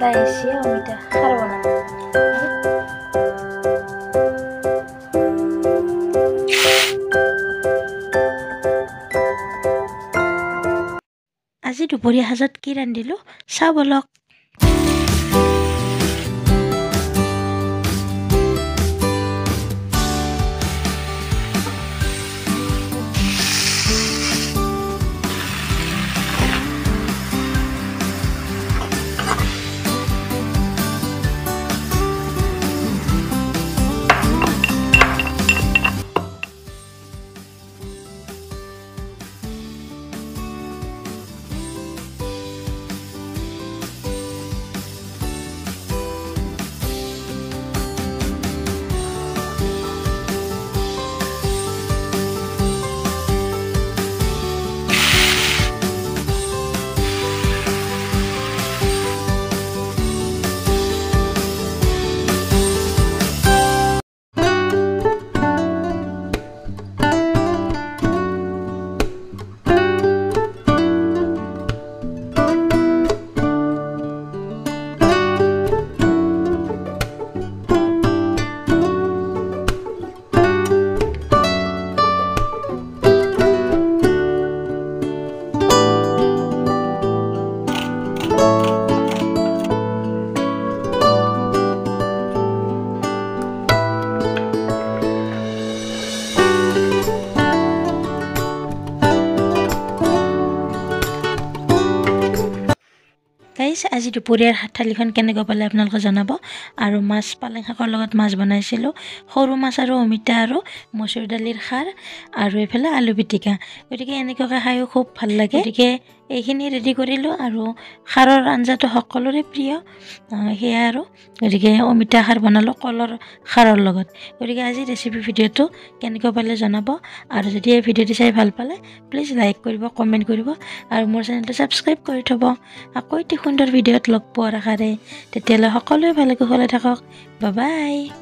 দাইছি অমিতা খাৰ বানাবো আজি দুপৰীয়া সাজত কি ৰান্ধিলো চাও বলক গাইস আজি দুপৰীয়াৰ থালিখন কেনেকৈ পালে আপোনালোকে জনাব আৰু মাছ পালেং শাকৰ লগত মাছ বনাইছিলো সৰু মাছ আৰু অমিতা আৰু মচুৰ দালিৰ খাৰ আৰু এফালে আলু পিটিকা গতিকে এনেকৈ খাইও খুব ভাল লাগে গতিকে এইখিনি ৰেডি কৰিলো আৰু খাৰৰ আঞ্জাটো সকলোৰে প্ৰিয় হেয়া আৰু গতিকে অমিতা খাৰ বনালো কলৰ খাৰৰ লগত গতিকে আজি ৰেচিপি ভিডিঅ'টো কেনেকৈ পালে জনাব আৰু যদি এই ভিডিঅ'টো চাই ভাল পালে প্লিজ লাইক কৰিব কমেন্ট কৰিব আৰু মোৰ চেনেলটো সাবস্ক্ৰাইব কৰি থব আকৌ এটি সুন্দৰ ভিডিঅ'ত লগ পোৱাৰ আশাৰে তেতিয়ালৈ সকলোৱে ভালে কুশলে থাকক বাই বাই